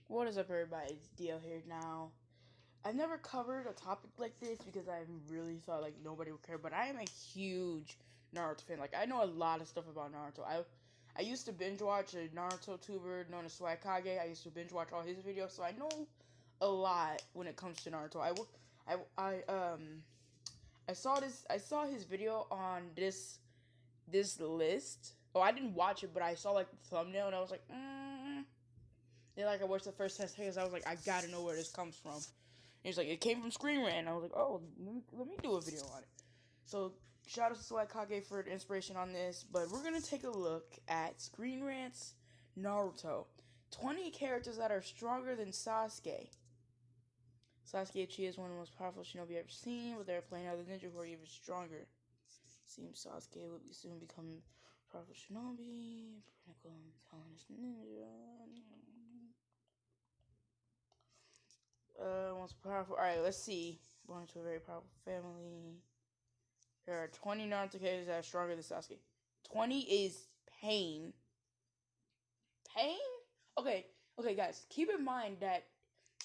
What is up, everybody? It's DL here now. I've never covered a topic like this because I really thought like nobody would care, but I am a huge Naruto fan. Like I know a lot of stuff about Naruto. I used to binge watch a Naruto tuber known as hokage. I used to binge watch all his videos, so I know a lot when it comes to Naruto. I saw his video on this list. Oh, I didn't watch it, but I saw like the thumbnail and I was like, Then like I watched the first 10 seconds, I was like, I gotta know where this comes from. And he's like, it came from Screen Rant. And I was like, oh, let me do a video on it. So shout out to Kage for the inspiration on this, but we're gonna take a look at Screen Rant's Naruto. 20 characters that are stronger than Sasuke. Sasuke Uchiha is one of the most powerful shinobi I've ever seen, but they're playing other ninja who are even stronger. Seems Sasuke will soon become powerful shinobi. Pinnacle intelligence ninja. Most powerful. Alright, let's see. Born into a very powerful family. There are 20 Naruto characters that are stronger than Sasuke. 20 is Pain. Pain? Okay, guys. Keep in mind that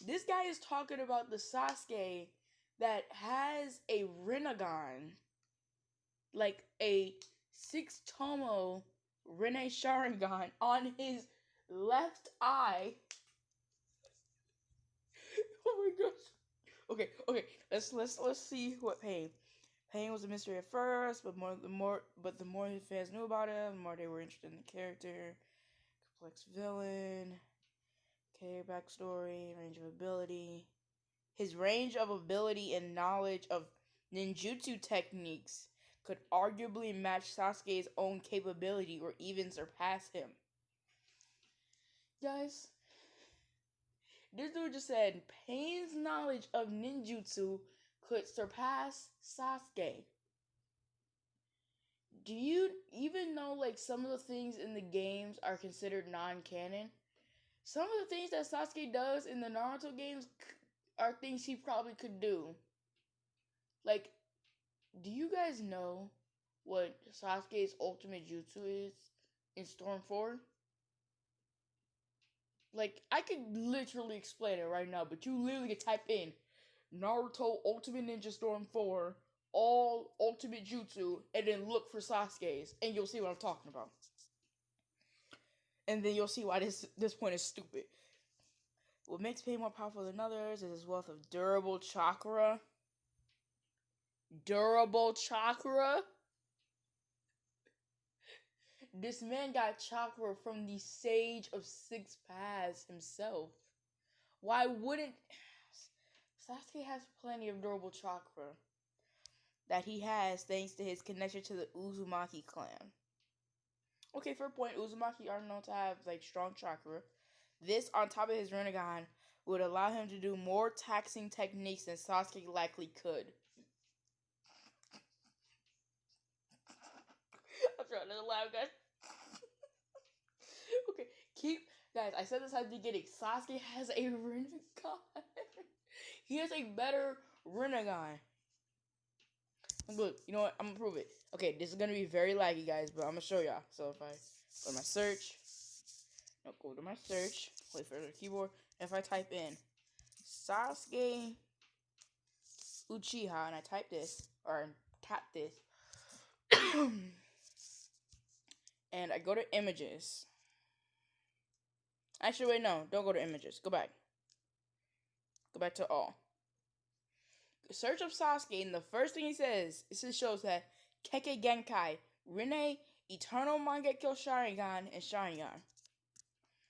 this guy is talking about the Sasuke that has a Rinnegan. Like a 6-tomo Rinne Sharingan on his left eye. Oh my gosh. Okay. Let's see what Pain. Pain was a mystery at first, but the more his fans knew about him, the more they were interested in the character. Complex villain. Okay, backstory, range of ability. His range of ability and knowledge of ninjutsu techniques could arguably match Sasuke's own capability or even surpass him. Guys, this dude just said Pain's knowledge of ninjutsu could surpass Sasuke. Do you even know like some of the things in the games are considered non-canon? Some of the things that Sasuke does in the Naruto games are things he probably could do. Like, do you guys know what Sasuke's ultimate jutsu is in Storm 4? Like, I could literally explain it right now, but you literally could type in Naruto Ultimate Ninja Storm 4, all ultimate jutsu, and then look for Sasuke's, and you'll see what I'm talking about. And then you'll see why this point is stupid. What makes Pain more powerful than others is his wealth of durable chakra. Durable chakra? This man got chakra from the Sage of Six Paths himself. Why wouldn't... Sasuke has plenty of durable chakra that he has thanks to his connection to the Uzumaki clan. Okay, for a point, Uzumaki are known to have like strong chakra. This, on top of his Rinnegan, would allow him to do more taxing techniques than Sasuke likely could. I'm trying to laugh, guys. Okay, guys, I said this at the beginning. Sasuke has a Rinnegan. He has a better Rinnegan. Look, you know what? I'm gonna prove it. Okay, this is gonna be very laggy, guys, but I'm gonna show y'all. So if I go to my search, go to my search, wait for the keyboard, and if I type in Sasuke Uchiha and I type this, or tap this, and I go to images. Actually, wait, no, don't go to images. Go back. Go back to all. Search of Sasuke, and the first thing he says, it shows that Kekkei Genkai, Rinne, Eternal Mangekyo Sharingan, and Sharingan.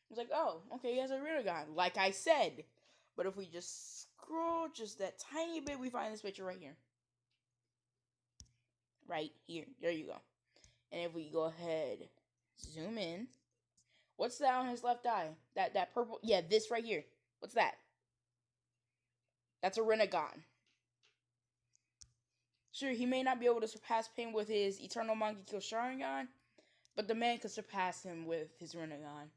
It's like, oh, okay, he has a Rinnegan, like I said. But if we just scroll just that tiny bit, we find this picture right here. Right here. There you go. And if we go ahead, zoom in. What's that on his left eye? That purple? Yeah, this right here. What's that? That's a Rinnegan. Sure, he may not be able to surpass Pain with his Eternal Mangekyo Sharingan, but the man could surpass him with his Rinnegan.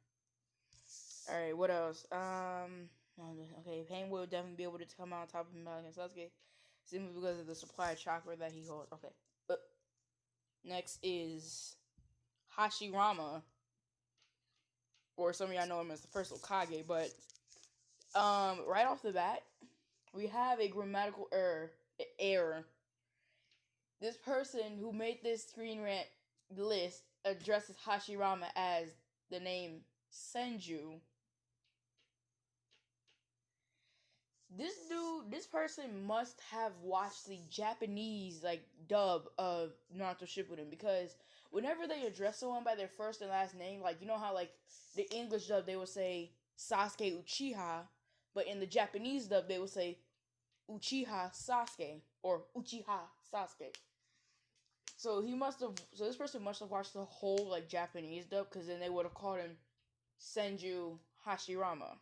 Alright, what else? Okay, Pain will definitely be able to come out on top of him against Sasuke, simply because of the supply of chakra that he holds. Okay, but next is Hashirama, or some of y'all know him as the first Hokage, but Right off the bat, we have a grammatical error. This person who made this screen rant list addresses Hashirama as the name Senju. This person must have watched the Japanese dub of Naruto Shippuden, because whenever they address someone by their first and last name, you know how the English dub they would say Sasuke Uchiha, but in the Japanese dub they would say Uchiha Sasuke or Uchiha Sasuke. So this person must have watched the whole Japanese dub, because then they would have called him Senju Hashirama.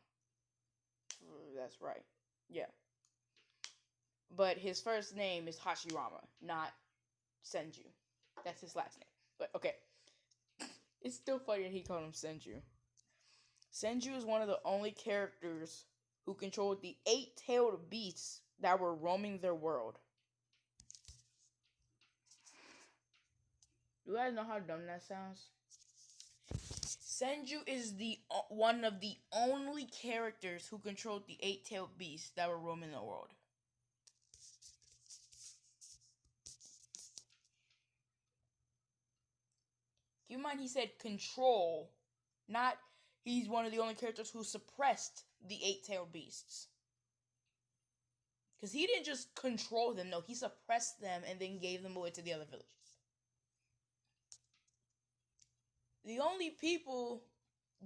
That's right. Yeah. But his first name is Hashirama, not Senju. That's his last name. But okay. It's still funny that he called him Senju. Senju is one of the only characters who controlled the 8-tailed beasts that were roaming their world. You guys know how dumb that sounds? Senju is one of the only characters who controlled the 8-tailed beasts that were roaming the world. Keep in mind he said control, not he's one of the only characters who suppressed the 8-tailed beasts. Because he didn't just control them, no, he suppressed them and then gave them away to the other villages. The only people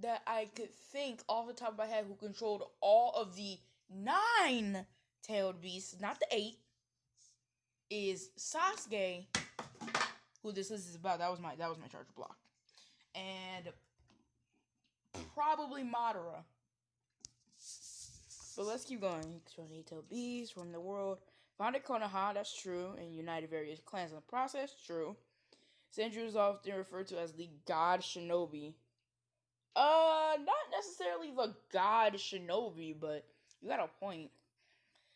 that I could think off the top of my head who controlled all of the 9-tailed beasts, not the 8, is Sasuke, who this list is about. That was my charge block, and probably Madara. But let's keep going. Control the 8-tailed beasts from the world. Founded Konoha, that's true, and united various clans in the process, true. Senju is often referred to as the God Shinobi. Not necessarily the God Shinobi, but you got a point.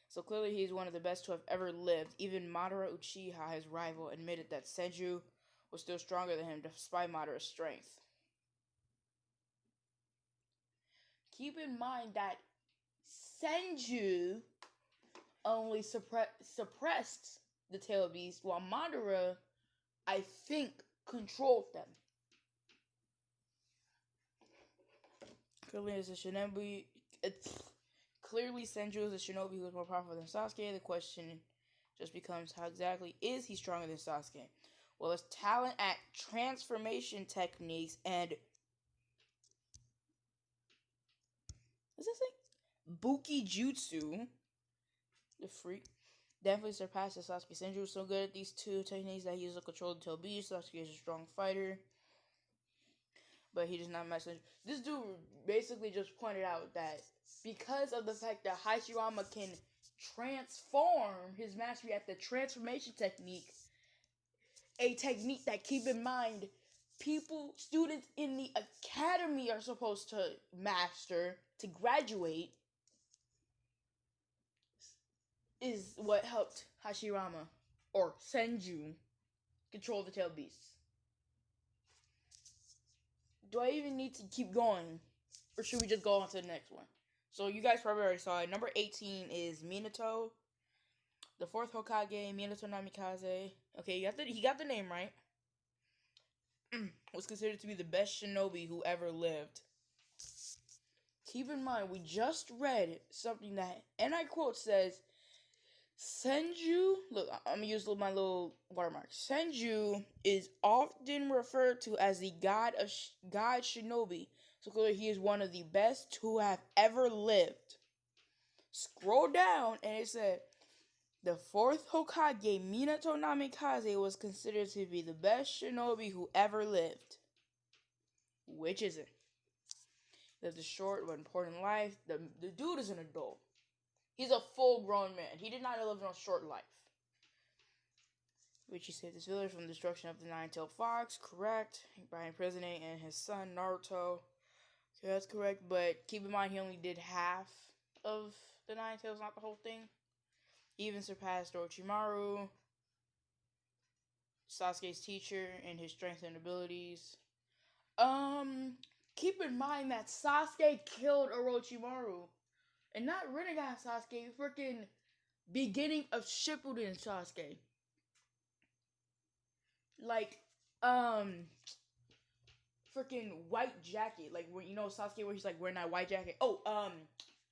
So clearly he's one of the best to have ever lived. Even Madara Uchiha, his rival, admitted that Senju was still stronger than him despite Madara's strength. Keep in mind that Senju only suppressed the tail beast, while Madara, I think, controlled them. Clearly, Senju is a shinobi who is more powerful than Sasuke. The question just becomes, how exactly is he stronger than Sasuke? Well, his talent at transformation techniques and what's this thing? Buki Jutsu, the freak, definitely surpasses Sasuke. Senju was so good at these two techniques that he uses to control the tail beast. Sasuke is a strong fighter, but he does not match Senju. This dude basically just pointed out that because of the fact that Hashirama can transform, his mastery at the transformation technique, a technique that, keep in mind, students in the academy are supposed to master to graduate, is what helped Hashirama, or Senju, control the tail beasts. Do I even need to keep going? Or should we just go on to the next one? So you guys probably already saw it. Number 18 is Minato. The 4th Hokage, Minato Namikaze. Okay, he got the name right. Was considered to be the best shinobi who ever lived. Keep in mind, we just read something that, and I quote, says, Senju, look, I'm going to use my little watermark. Senju is often referred to as the God Shinobi. So clearly he is one of the best who have ever lived. Scroll down and it said, the 4th Hokage, Minato Namikaze, was considered to be the best shinobi who ever lived. Which is it? Lived a short but important life. The dude is an adult. He's a full-grown man. He did not live a short life. Which he saved his village from the destruction of the 9-tailed fox. Correct. By imprisoning and his son Naruto. Okay, that's correct. But keep in mind, he only did half of the 9 tails, not the whole thing. He even surpassed Orochimaru, Sasuke's teacher, in his strength and abilities. Keep in mind that Sasuke killed Orochimaru. And not Rinnegan Sasuke, freaking beginning of Shippuden Sasuke. Like, freaking white jacket. Like, where, you know, Sasuke where he's like wearing that white jacket. Oh, I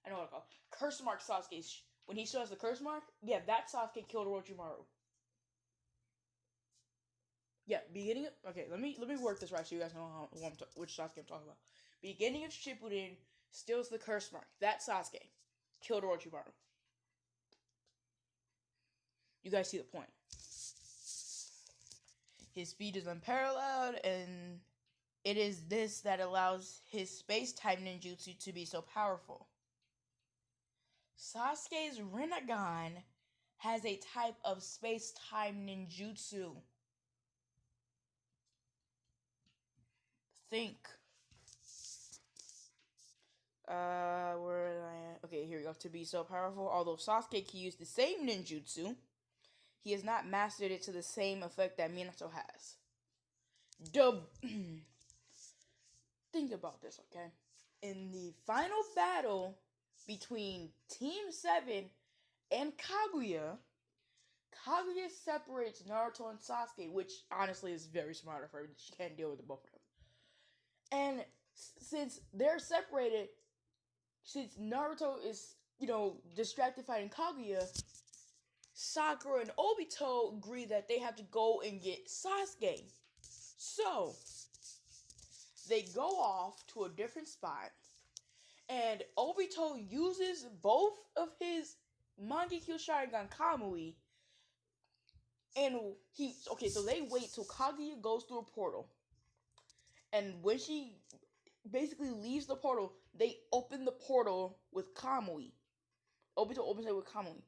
know what I call it. Curse mark Sasuke. When he still has the curse mark, yeah, that Sasuke killed Orochimaru. Yeah, beginning of, okay, let me work this right so you guys know which Sasuke I'm talking about. Beginning of Shippuden steals the curse mark. That Sasuke killed Orochimaru. You guys see the point. His speed is unparalleled, and it is this that allows his space-time ninjutsu to be so powerful. Sasuke's Rinnegan has a type of space-time ninjutsu. Think. Where am I at? Okay, here we go. To be so powerful, although Sasuke can use the same ninjutsu, he has not mastered it to the same effect that Minato has. Think about this, okay? In the final battle between Team 7 and Kaguya, Kaguya separates Naruto and Sasuke, which honestly is very smart of her. She can't deal with the both of them. And since they're separated, since Naruto is, distracted fighting Kaguya, Sakura and Obito agree that they have to go and get Sasuke. So, they go off to a different spot, and Obito uses both of his Mangekyo Sharingan Kamui, and so they wait till Kaguya goes through a portal, and when she basically leaves the portal, they open the portal with Kamui. Obito opens it with Kamui.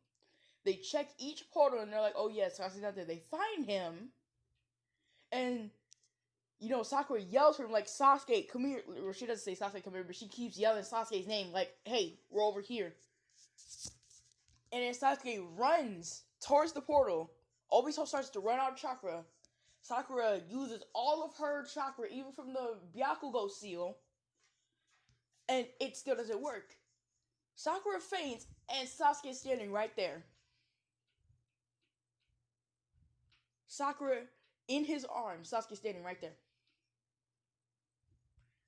They check each portal, and they're like, oh yes, Sasuke's not there. They find him, and Sakura yells for him, like, Sasuke, come here. Or she doesn't say Sasuke, come here, but she keeps yelling Sasuke's name, like, hey, we're over here. And then Sasuke runs towards the portal. Obito starts to run out of chakra. Sakura uses all of her chakra, even from the Byakugo seal, and it still doesn't work. Sakura faints, and Sasuke is standing right there. Sakura in his arms, Sasuke standing right there.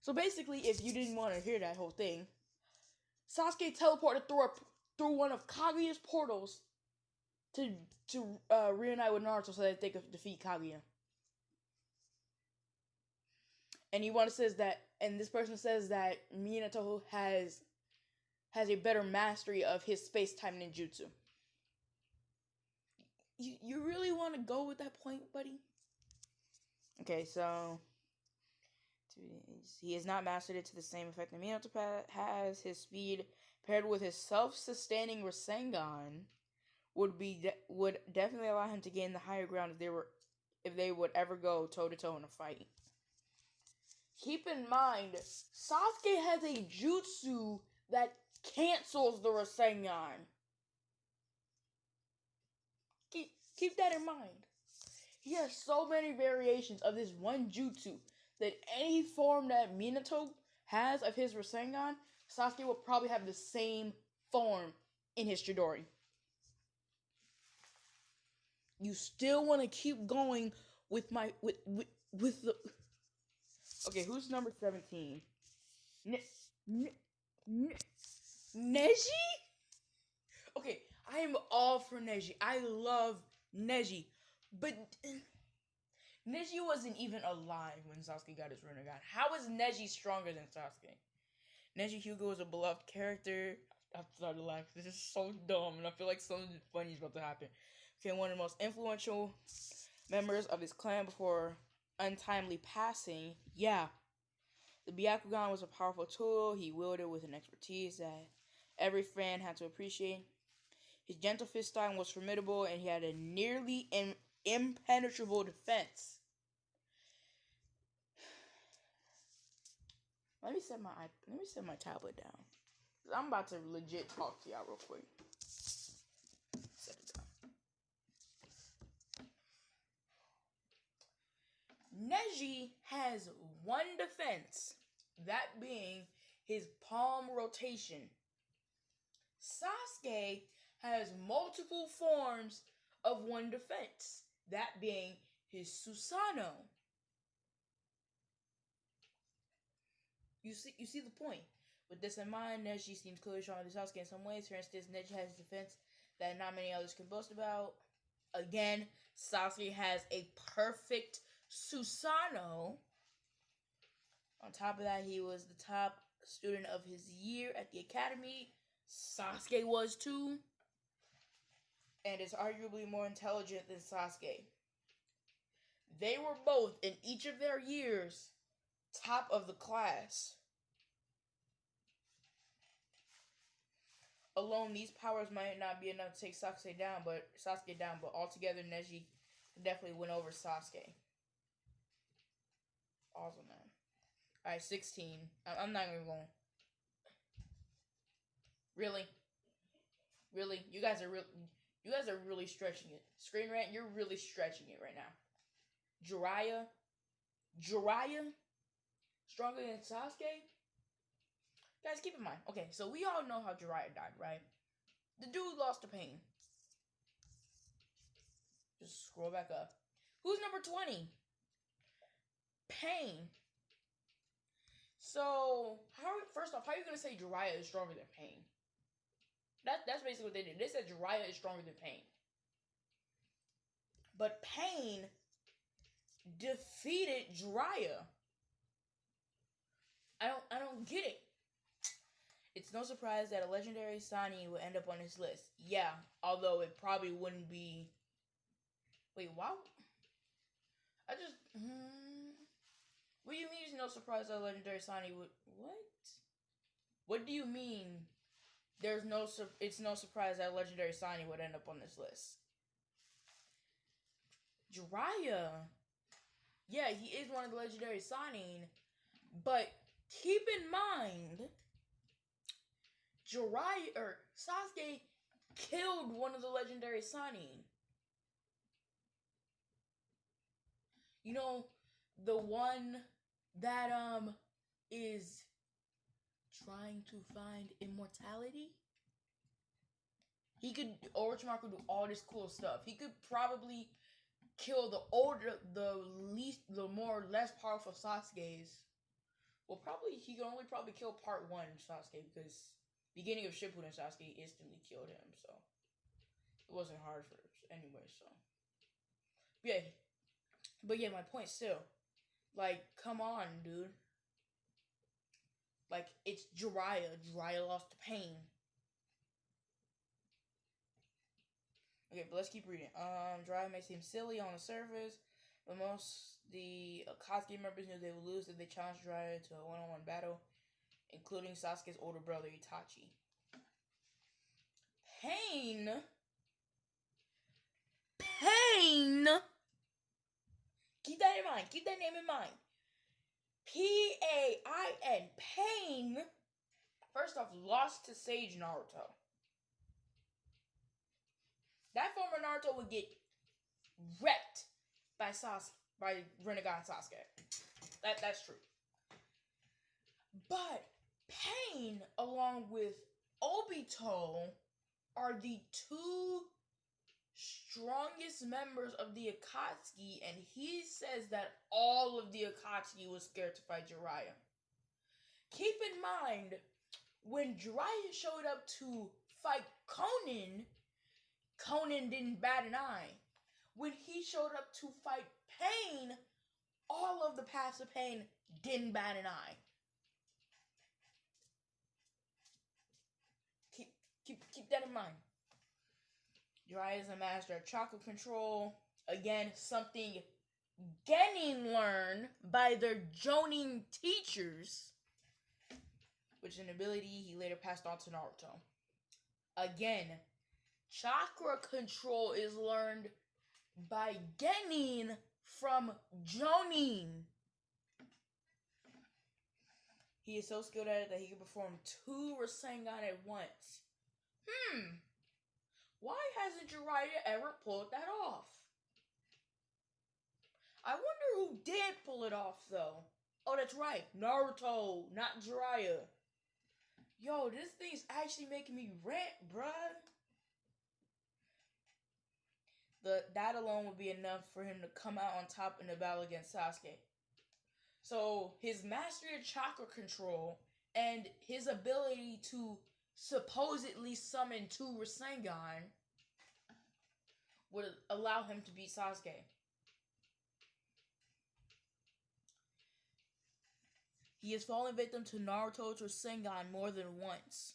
So basically, if you didn't want to hear that whole thing, Sasuke teleported through one of Kaguya's portals to reunite with Naruto so that they could defeat Kaguya. And this person says that Minato has a better mastery of his space-time ninjutsu. You really want to go with that point, buddy? Okay, so he has not mastered it to the same effect that Minato has. His speed paired with his self-sustaining Rasengan would definitely allow him to gain the higher ground if they would ever go toe-to-toe in a fight. Keep in mind, Sasuke has a jutsu that cancels the Rasengan. Keep that in mind. He has so many variations of this one jutsu that any form that Minato has of his Rasengan, Sasuke will probably have the same form in his Chidori. You still want to keep going with the... Okay, who's number 17? Neji? Okay, I am all for Neji. I love Neji. But Neji wasn't even alive when Sasuke got his Rinnegan. How is Neji stronger than Sasuke? Neji Hyuga was a beloved character. I started to laugh. This is so dumb, and I feel like something funny is about to happen. Okay, one of the most influential members of his clan before untimely passing. Yeah. The Byakugan was a powerful tool. He wielded with an expertise that every fan had to appreciate. His gentle fist style was formidable, and he had a nearly impenetrable defense. Let me set my tablet down. I'm about to legit talk to y'all real quick. Set it down. Neji has one defense, that being his palm rotation. Sasuke has multiple forms of one defense, that being his Susanoo. You see the point. With this in mind, Neji seems clearly stronger than Sasuke in some ways. For instance, Neji has a defense that not many others can boast about. Again, Sasuke has a perfect Susanoo. On top of that, he was the top student of his year at the academy. Sasuke was too. And is arguably more intelligent than Sasuke. They were both, in each of their years, top of the class. Alone, these powers might not be enough to take Sasuke down, but altogether, Neji definitely went over Sasuke. Awesome, man. Alright, 16. I'm not even going. Really? Really? You guys are really stretching it. Screen Rant, you're really stretching it right now. Jiraiya? Stronger than Sasuke? Guys, keep in mind. Okay, so we all know how Jiraiya died, right? The dude lost to pain. Just scroll back up. Who's number 20? Pain. So, first off, how are you going to say Jiraiya is stronger than Pain? That's basically what they did. They said Jiraiya is stronger than Pain. But Pain defeated Jiraiya. I don't get it. It's no surprise that a legendary Sani would end up on his list. Yeah, although it probably wouldn't be... Wait, wow. What do you mean it's no surprise that a legendary Sani would... What? What do you mean it's no surprise that a legendary Sani would end up on this list? Jiraiya. Yeah, he is one of the legendary Sani, but keep in mind... Sasuke killed one of the legendary Sani. You know, the one that is trying to find immortality? Orochimaru could do all this cool stuff. He could probably kill the less powerful Sasuke's. Well, he could only probably kill part 1 Sasuke, because beginning of Shippuden Sasuke instantly killed him, so it wasn't hard for him anyway, so. But yeah, my point still. Like, come on, dude. Like, it's Jiraiya. Jiraiya lost to Pain. Okay, but let's keep reading. Jiraiya may seem silly on the surface, but the Akatsuki members knew they would lose if they challenged Jiraiya to a one-on-one battle, including Sasuke's older brother, Itachi. Pain? Keep that in mind. Keep that name in mind. Pain. Pain. First off, lost to Sage Naruto. That former Naruto would get wrecked by Renegade Sasuke. That's true. But Pain, along with Obito, are the two strongest members of the Akatsuki, and he says that all of the Akatsuki was scared to fight Jiraiya. Keep in mind, when Jiraiya showed up to fight Conan didn't bat an eye. When he showed up to fight Pain, all of the paths of Pain didn't bat an eye. Keep that in mind. Jiraiya is a master of chakra control. Again, something Genin learned by their Jonin teachers, which is an ability he later passed on to Naruto. Again, chakra control is learned by Genin from Jonin. He is so skilled at it that he can perform 2 Rasengan at once. Why hasn't Jiraiya ever pulled that off? I wonder who did pull it off, though. Oh, that's right. Naruto, not Jiraiya. Yo, this thing's actually making me rant, bruh. That alone would be enough for him to come out on top in the battle against Sasuke. So his mastery of chakra control and his ability to supposedly summon two Rasengan would allow him to beat Sasuke. He has fallen victim to Naruto's Rasengan more than once.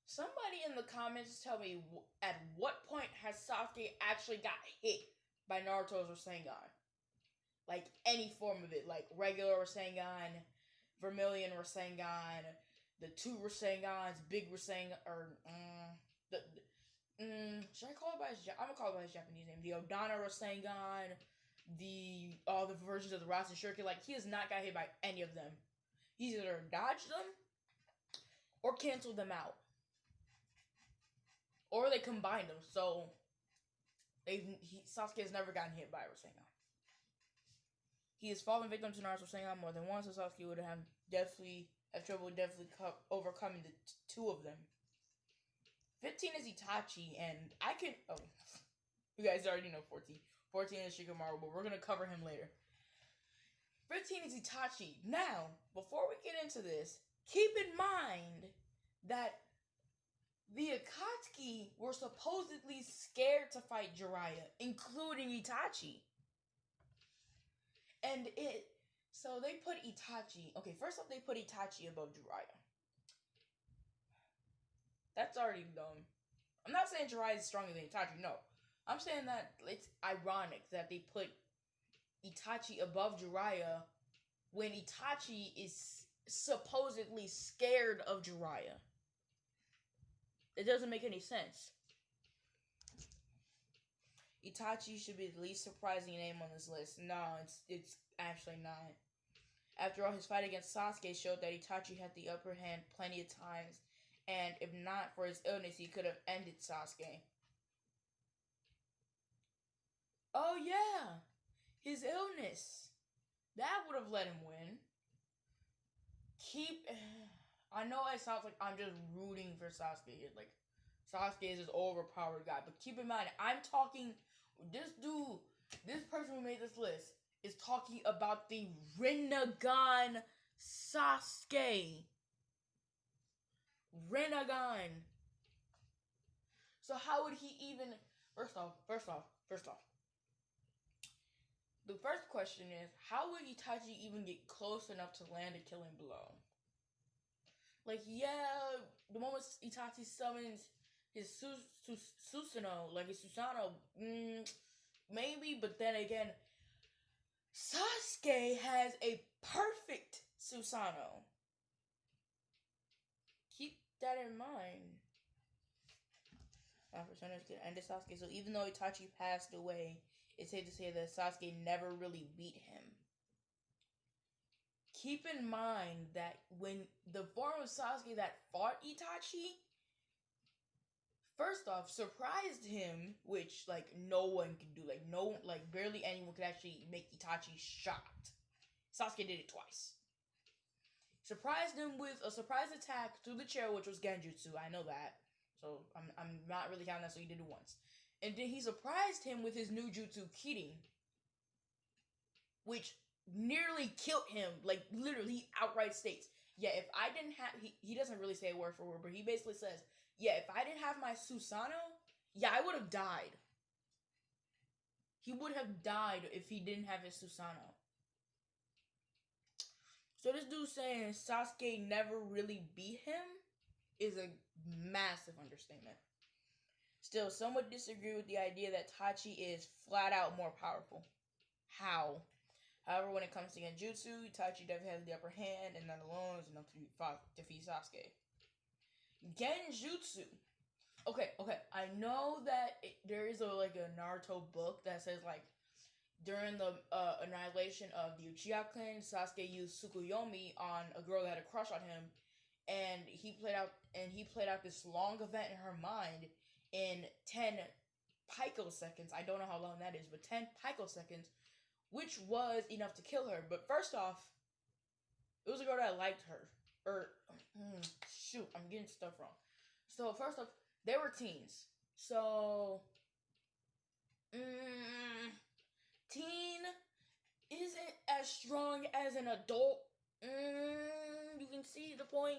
Somebody in the comments tell me at what point has Sasuke actually got hit by Naruto's Rasengan? Like any form of it, like regular Rasengan, Vermilion Rasengan, the two Rasengans, big Rasengan, or should I call it by his? I'm gonna call it by his Japanese name. The Odana Rasengan, all the versions of the Rasen Shuriken. Like he has not got hit by any of them. He's either dodged them or canceled them out, or they combined them. So Sasuke has never gotten hit by a Rasengan. He has fallen victim to Naruto's Rasengan more than once, so Sasuke would have trouble overcoming the two of them. 15 is Itachi, and I can... Oh, you guys already know 14. 14 is Shikamaru, but we're going to cover him later. 15 is Itachi. Now, before we get into this, keep in mind that the Akatsuki were supposedly scared to fight Jiraiya, including Itachi. So they put Itachi... Okay, first off, they put Itachi above Jiraiya. That's already dumb. I'm not saying Jiraiya is stronger than Itachi, no. I'm saying that it's ironic that they put Itachi above Jiraiya when Itachi is supposedly scared of Jiraiya. It doesn't make any sense. Itachi should be the least surprising name on this list. No, it's actually not. After all, his fight against Sasuke showed that Itachi had the upper hand plenty of times, and if not for his illness, he could have ended Sasuke. Oh yeah, his illness. That would have let him win. I know it sounds like I'm just rooting for Sasuke here. Like, Sasuke is this overpowered guy. But keep in mind, I'm talking... This person who made this list is talking about the Rinnegan Sasuke. Rinnegan. So how would he even... First off. The first question is, how would Itachi even get close enough to land a killing blow? Like, yeah, the moment Itachi summons his Susanoo, like his Susanoo, maybe, but then again, Sasuke has a perfect Susanoo. Keep that in mind. Personas could end Sasuke, so even though Itachi passed away, it's safe to say that Sasuke never really beat him. Keep in mind that when the form of Sasuke that fought Itachi, first off, surprised him, which, like, no one could do. Like, barely anyone could actually make Itachi shocked. Sasuke did it twice. Surprised him with a surprise attack through the chair, which was Genjutsu. I know that. So, I'm not really counting that, so he did it once. And then he surprised him with his new jutsu, Kirin, which nearly killed him. Like, literally, he outright states, yeah, if I didn't have... He doesn't really say word for word, but he basically says, yeah, if I didn't have my Susanoo, yeah, I would have died. He would have died if he didn't have his Susanoo. So this dude saying Sasuke never really beat him is a massive understatement. Still, some would disagree with the idea that Itachi is flat out more powerful. How? However, when it comes to Genjutsu, Itachi definitely has the upper hand, and that alone is enough to defeat Sasuke. Genjutsu. Okay. I know that there is a Naruto book that says, like, during the annihilation of the Uchiha clan, Sasuke used Tsukuyomi on a girl that had a crush on him, and he played out this long event in her mind in 10 picoseconds. I don't know how long that is, but 10 picoseconds, which was enough to kill her. But first off, it was a girl that liked her. or shoot, I'm getting stuff wrong. So first off, they were teens. So teen isn't as strong as an adult. You can see the point.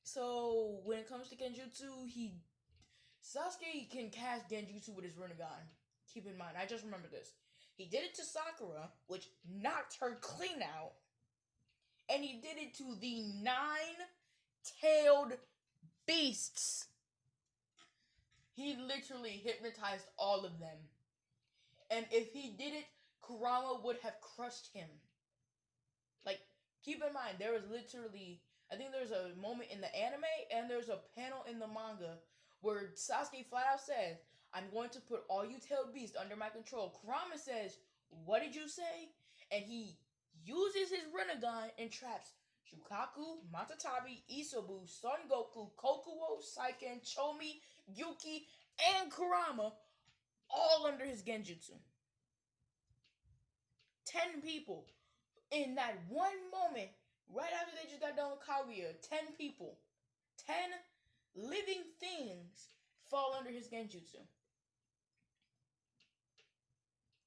So when it comes to Genjutsu, Sasuke can cast Genjutsu with his Rinnegan. Keep in mind, I just remember this. He did it to Sakura, which knocked her clean out. And he did it to the 9-tailed beasts. He literally hypnotized all of them. And if he did it, Kurama would have crushed him. Like, keep in mind, there was literally, I think there's a moment in the anime and there's a panel in the manga where Sasuke flat out says, I'm going to put all you tailed beasts under my control. Kurama says, what did you say? And he uses his Rinnegan and traps Shukaku, Matatabi, Isobu, Son Goku, Kokuo, Saiken, Chomi, Yuki, and Kurama all under his Genjutsu. 10 people. In that one moment, right after they just got done with Kaguya, 10 people, 10 living things fall under his Genjutsu.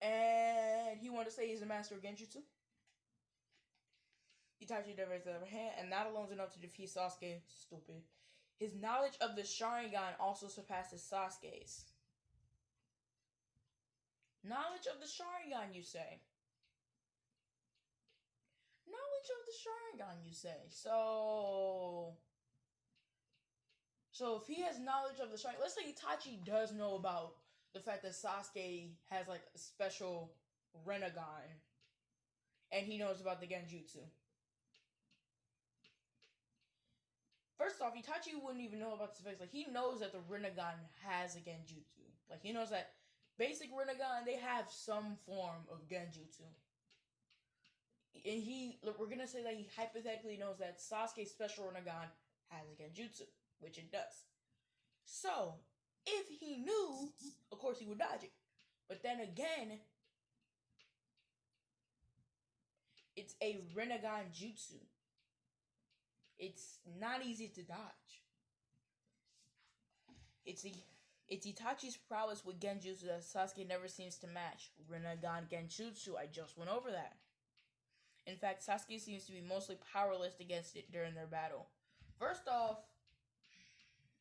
And he wanted to say he's a master of Genjutsu. Itachi diverts the other hand, and that alone is enough to defeat Sasuke. Stupid. His knowledge of the Sharingan also surpasses Sasuke's. Knowledge of the Sharingan, you say? Knowledge of the Sharingan, you say? So if he has knowledge of the Sharingan, let's say Itachi does know about the fact that Sasuke has like a special Rinnegan, and he knows about the Genjutsu. First off, Itachi wouldn't even know about the space. Like, he knows that the Rinnegan has a Genjutsu. Like, he knows that basic Rinnegan, they have some form of Genjutsu. And we're gonna say that he hypothetically knows that Sasuke's special Rinnegan has a Genjutsu, which it does. So, if he knew, of course he would dodge it. But then again, it's a Rinnegan Jutsu. It's not easy to dodge. It's Itachi's prowess with Genjutsu that Sasuke never seems to match. Rinnegan Genjutsu, I just went over that. In fact, Sasuke seems to be mostly powerless against it during their battle. First off,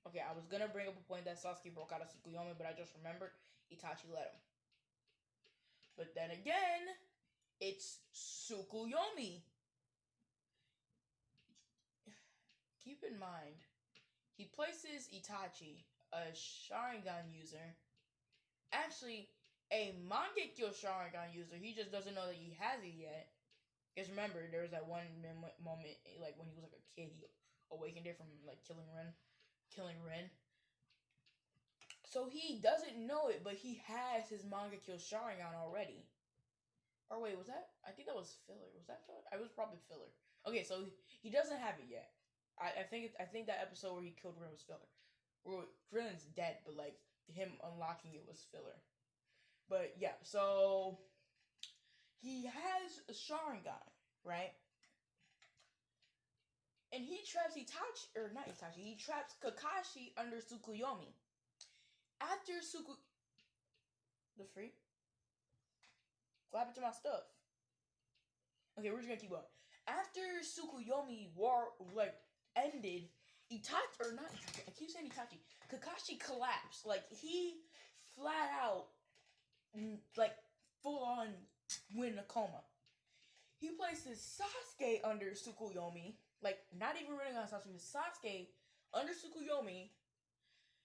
okay, I was gonna bring up a point that Sasuke broke out of Tsukuyomi, but I just remembered Itachi let him. But then again, it's Tsukuyomi. Keep in mind, he places Itachi, a Sharingan user, actually a Mangekyo Sharingan user. He just doesn't know that he has it yet. Because remember, there was that one moment, like when he was like a kid, he awakened it from like killing Ren. So he doesn't know it, but he has his Mangekyo Sharingan already. Or wait, I think that was filler. Was that filler? I was probably filler. Okay, so he doesn't have it yet. I think that episode where he killed Ren was filler. Well, Krillin's dead, but like him unlocking it was filler. But yeah, so he has a Sharingan, right? And he traps he traps Kakashi under Tsukuyomi. After the freak? What happened to my stuff? Okay, we're just gonna keep going. After Tsukuyomi war ended, I keep saying Itachi. Kakashi collapsed. Like, he flat out, like, full on went in a coma. He places Sasuke under Tsukuyomi. Like, not even running on Sasuke under Tsukuyomi.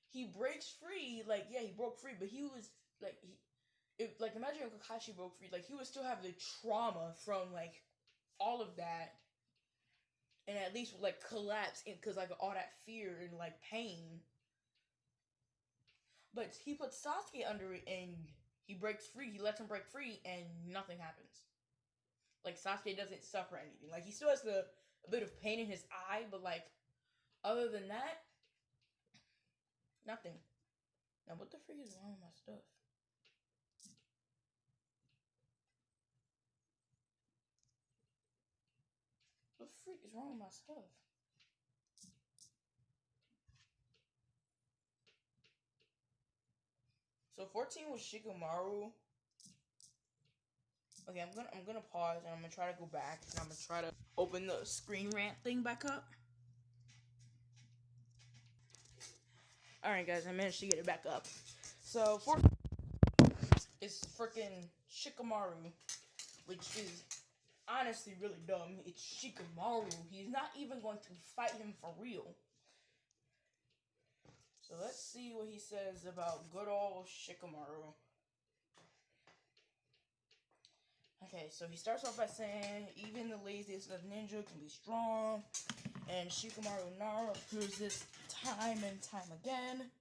He breaks free. Like, yeah, he broke free, but he was, like, imagine if Kakashi broke free. Like, he would still have the trauma from, like, all of that. And at least, like, collapse because, like, all that fear and, like, pain. But he puts Sasuke under it, and he breaks free. He lets him break free, and nothing happens. Like, Sasuke doesn't suffer anything. Like, he still has a bit of pain in his eye, but, like, other than that, nothing. Now, what the freak is wrong with my stuff? The the freak is wrong with my stuff? So 14 was Shikamaru. Okay, I'm gonna pause and I'm gonna try to go back and I'm gonna try to open the screen rant thing back up. Alright guys, I managed to get it back up. So 14 is freaking Shikamaru, which is honestly really dumb. It's Shikamaru. He's not even going to fight him for real. So let's see what he says about good old Shikamaru. Okay, so he starts off by saying, even the laziest of ninja can be strong, and Shikamaru Nara proves this time and time again.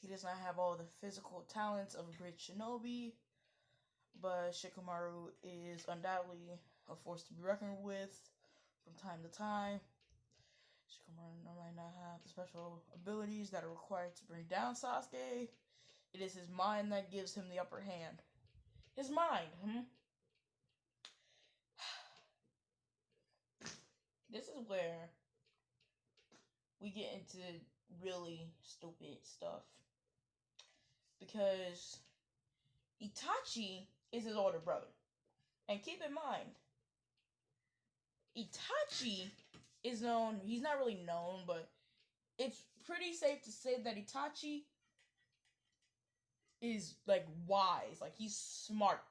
He does not have all the physical talents of a great shinobi, but Shikamaru is undoubtedly a force to be reckoned with from time to time. Shikamaru might not have the special abilities that are required to bring down Sasuke. It is his mind that gives him the upper hand. His mind, This is where we get into really stupid stuff. Because Itachi is his older brother. And keep in mind, Itachi is known, he's not really known, but it's pretty safe to say that Itachi is, like, wise. Like, he's smart.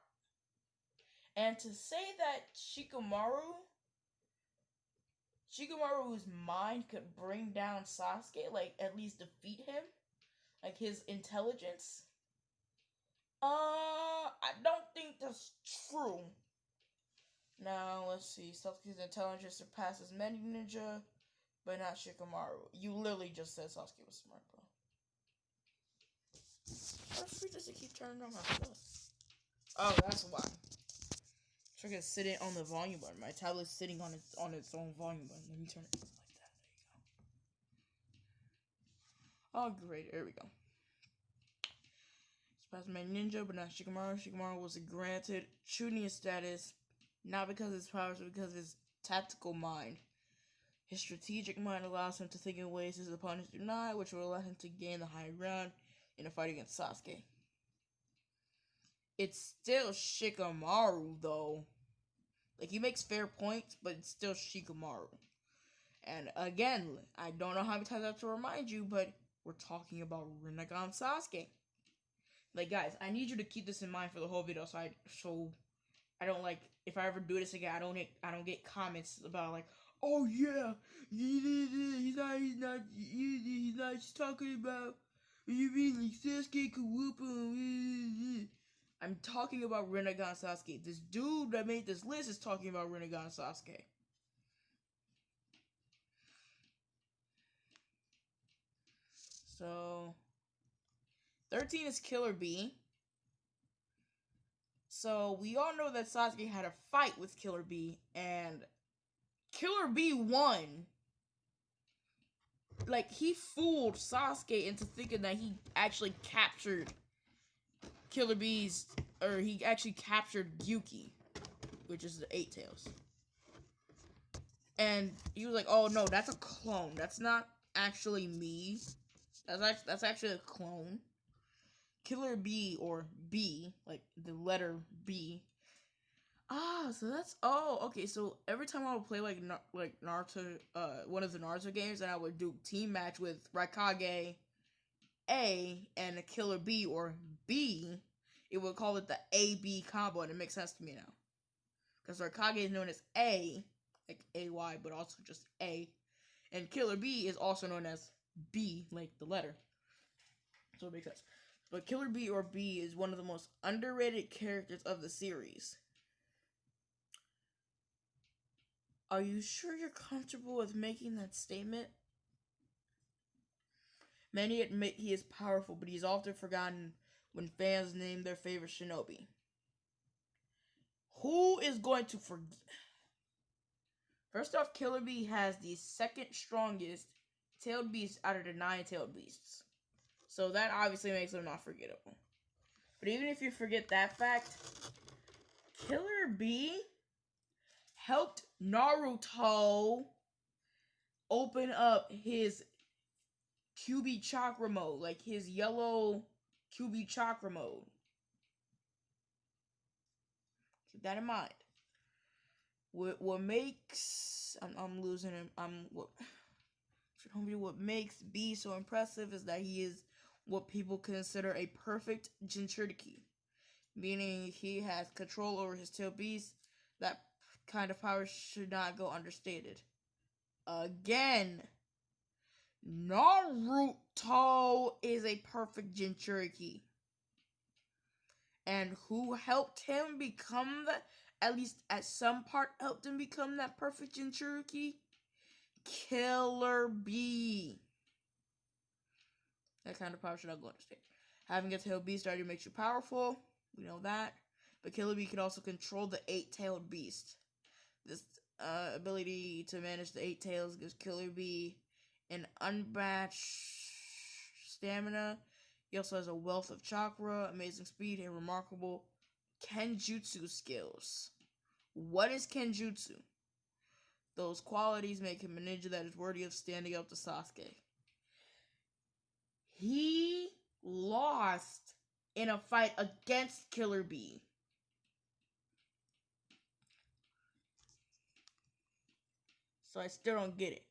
And to say that Shikamaru's mind could bring down Sasuke, like, at least defeat him, like, his intelligence, I don't think that's true. Now, let's see. Sasuke's intelligence surpasses many ninja, but not Shikamaru. You literally just said Sasuke was smart, bro. How the freak does it keep turning on my stuff? Oh, that's why. So I can sit it on the volume button. My tablet's sitting on its own volume button. Let me turn it like that. There you go. Oh, great. There we go. Spider-Man Ninja, but not Shikamaru. Shikamaru was granted Chunin status, not because of his powers, but because of his tactical mind. His strategic mind allows him to think in ways his opponents do not, which will allow him to gain the high ground in a fight against Sasuke. It's still Shikamaru, though. Like, he makes fair points, but it's still Shikamaru. And again, I don't know how many times I have to remind you, but we're talking about Rinnegan Sasuke. Like, guys, I need you to keep this in mind for the whole video, so I don't, like, if I ever do this again, I don't get comments about, like, oh yeah, he's not just talking about, you mean, like, Sasuke could whoop him. I'm talking about Rinnegan Sasuke. This dude that made this list is talking about Rinnegan Sasuke. So, 13 is Killer Bee. So, we all know that Sasuke had a fight with Killer Bee, and Killer Bee won. Like, he fooled Sasuke into thinking that he actually captured Killer Bee's, or he actually captured Gyuki, which is the Eight Tails. And he was like, oh no, that's a clone. That's not actually me. That's actually a clone. Killer Bee, or B, like the letter B. So that's, okay, so every time I would play like Naruto, one of the Naruto games, and I would do team match with Hokage A and a Killer Bee, or B, it would call it the A-B combo, and it makes sense to me now. Because Hokage is known as A, like A-Y, but also just A, and Killer Bee is also known as B, like the letter. So it makes sense. But Killer Bee, or B, is one of the most underrated characters of the series. Are you sure you're comfortable with making that statement? Many admit he is powerful, but he's often forgotten when fans name their favorite shinobi. Who is going to forget? First off, Killer Bee has the second strongest tailed beast out of the 9 tailed beasts. So that obviously makes him not forgettable. But even if you forget that fact, Killer Bee helped Naruto open up his QB chakra mode, like his yellow QB chakra mode. Keep that in mind. What makes I'm losing him. What makes B so impressive is that he is what people consider a perfect Jinchuriki, meaning he has control over his tail beast. That kind of power should not go understated. Again, Naruto is a perfect Jinchuriki. And who helped him become that, at least at some part, helped him become that perfect Jinchuriki? Killer Bee. That kind of power should not go understated. Having a tail beast already makes you powerful. We know that. But Killer Bee can also control the 8-tailed beast. This ability to manage the 8 tails gives Killer Bee an unmatched stamina. He also has a wealth of chakra, amazing speed, and remarkable Kenjutsu skills. What is Kenjutsu? Those qualities make him a ninja that is worthy of standing up to Sasuke. He lost in a fight against Killer Bee. So I still don't get it.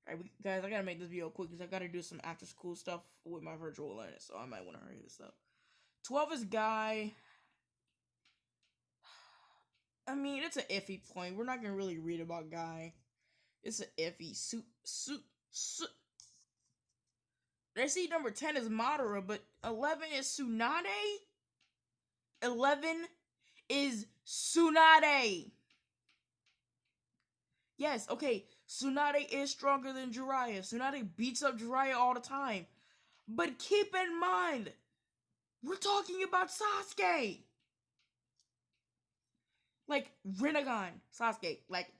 Alright, guys, I gotta make this video quick because I gotta do some after school stuff with my virtual learning, so I might want to hurry this up. 12 is Guy. I mean, it's an iffy point. We're not gonna really read about Guy. It's an iffy. They see number 10 is Madara, but 11 is Tsunade? 11 is Tsunade. Yes, okay, Tsunade is stronger than Jiraiya. Tsunade beats up Jiraiya all the time. But keep in mind, we're talking about Sasuke. Like, Rinnegan Sasuke. Like,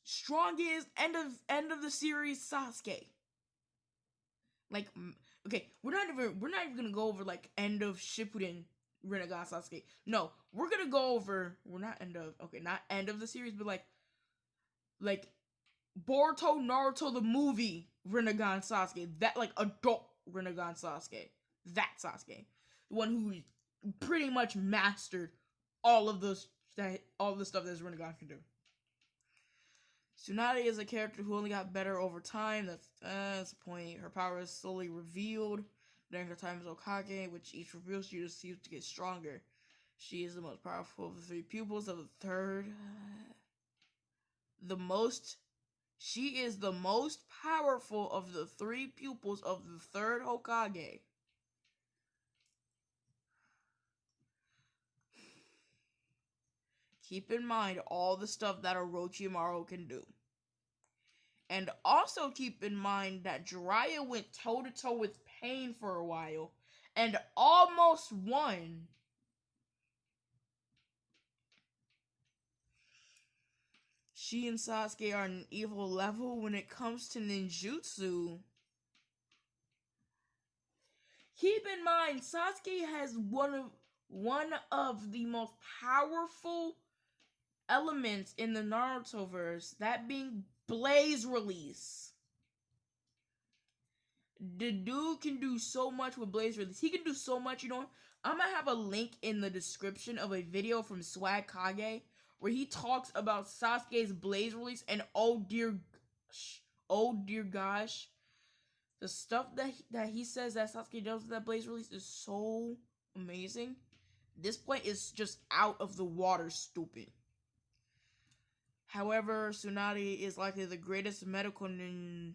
strongest end of the series Sasuke. Like, okay, we're not even gonna go over, like, end of Shippuden Rinnegan Sasuke. No, we're gonna go over, not end of the series, but like Boruto Naruto the movie Rinnegan Sasuke, that like adult Rinnegan Sasuke, that Sasuke, the one who pretty much mastered all of the stuff that Rinnegan can do. Tsunade is a character who only got better over time. That's the point. Her power is slowly revealed during her time as Hokage, which each reveals she seems to get stronger. She is the most powerful of the 3 pupils of the third. She is the most powerful of the 3 pupils of the 3rd Hokage. Keep in mind all the stuff that Orochimaru can do. And also keep in mind that Jiraiya went toe-to-toe with Pain for a while and almost won. She and Sasuke are on an evil level when it comes to ninjutsu. Keep in mind, Sasuke has one of the most powerful elements in the Narutoverse, that being Blaze Release. The dude can do so much with Blaze Release. He can do so much, I'm gonna have a link in the description of a video from Swag Kage where he talks about Sasuke's Blaze Release, and oh dear gosh, the stuff that he says that Sasuke does with that Blaze Release is so amazing. This point is just out of the water stupid. However, Tsunade is likely the greatest medical nin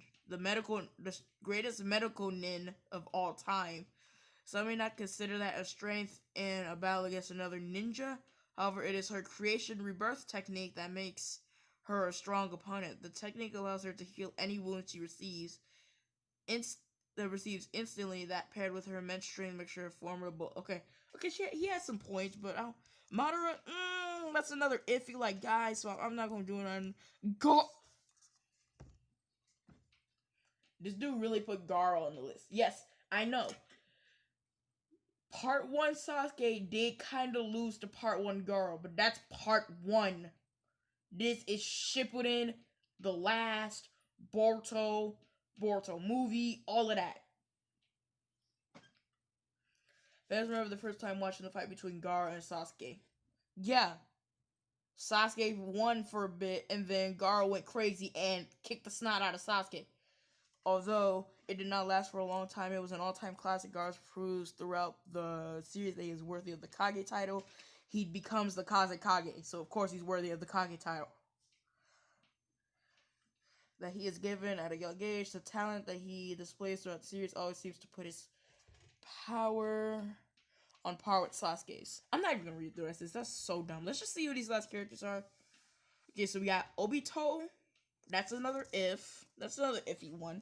of all time. Some may not consider that a strength in a battle against another ninja. However, it is her creation rebirth technique that makes her a strong opponent. The technique allows her to heal any wound she receives instantly. That paired with her immense strength makes her formidable. Okay, he has some points, but Madara, that's another iffy guy, so I'm not gonna do it on This dude really put Garo on the list. Yes, I know. Part 1 Sasuke did kind of lose to Part 1 Garo, but that's Part 1. This is Shippuden, the last Boruto movie, all of that. Fans remember the first time watching the fight between Gaara and Sasuke. Yeah, Sasuke won for a bit, and then Gaara went crazy and kicked the snot out of Sasuke. Although it did not last for a long time, it was an all-time classic. Gaara proves throughout the series that he is worthy of the Kage title. He becomes the Kage, so of course he's worthy of the Kage title. That he is given at a young age, the talent that he displays throughout the series always seems to put his power on par with Sasuke's. I'm not even gonna read the rest of this. That's so dumb. Let's just see who these last characters are. Okay, so we got Obito. That's another if. That's another iffy one.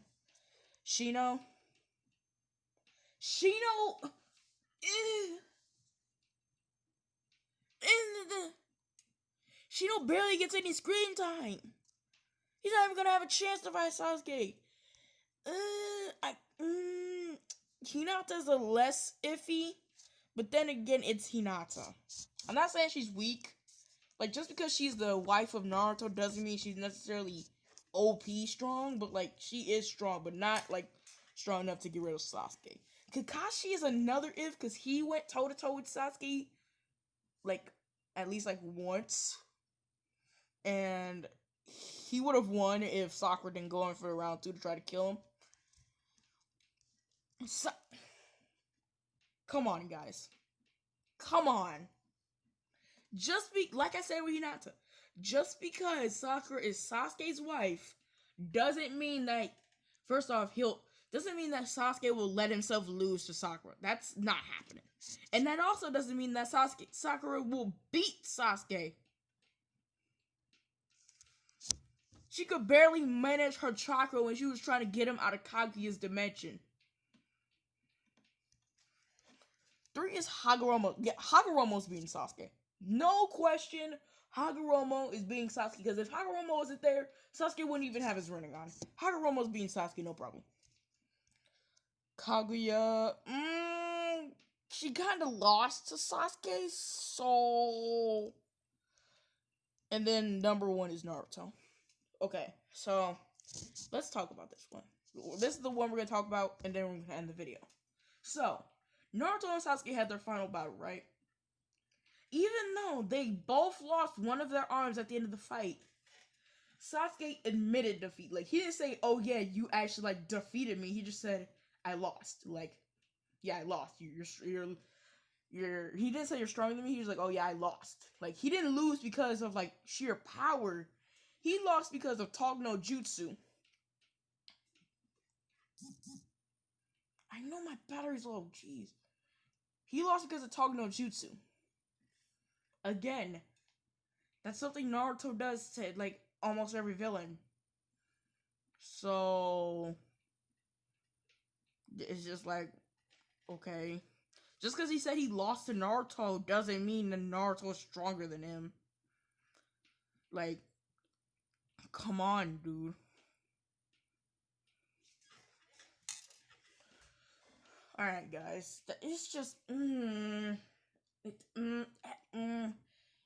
Shino. Shino barely gets any screen time. He's not even gonna have a chance to fight Sasuke. Hinata's a less iffy, but then again, it's Hinata. I'm not saying she's weak. Like, just because she's the wife of Naruto doesn't mean she's necessarily OP strong, but, like, she is strong, but not, like, strong enough to get rid of Sasuke. Kakashi is another if, because he went toe-to-toe with Sasuke, like, at least, like, once. And he would have won if Sakura didn't go in for round 2 to try to kill him. Come on, guys. Come on. Like I said with Hinata, just because Sakura is Sasuke's wife doesn't mean that, first off, doesn't mean that Sasuke will let himself lose to Sakura. That's not happening. And that also doesn't mean that Sakura will beat Sasuke. She could barely manage her chakra when she was trying to get him out of Kaguya's dimension. 3 is Hagoromo. Yeah, Hagoromo's beating Sasuke. No question, Hagoromo is beating Sasuke, because if Hagoromo wasn't there, Sasuke wouldn't even have his Rinnegan. Hagoromo's beating Sasuke, no problem. Kaguya, she kind of lost to Sasuke, so... And then number 1 is Naruto. Okay, so let's talk about this one. This is the one we're going to talk about, and then we're going to end the video. So, Naruto and Sasuke had their final battle, right? Even though they both lost one of their arms at the end of the fight, Sasuke admitted defeat. Like, he didn't say, oh yeah, you actually, like, defeated me. He just said, I lost. Like, yeah, I lost. He didn't say you're stronger than me. He was like, oh yeah, I lost. Like, he didn't lose because of, like, sheer power. He lost because of Talk no Jutsu. I know my battery's low. Jeez. He lost because of Talk no Jutsu. Again, that's something Naruto does to, like, almost every villain. So, it's just like, okay. Just because he said he lost to Naruto doesn't mean that Naruto is stronger than him. Like, come on, dude. Alright, guys. It's just,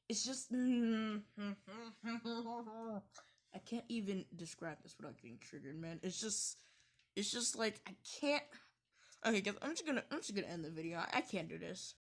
it's just, I can't even describe this without getting triggered, man. It's just like, I can't. Okay, guys, I'm just gonna end the video. I can't do this.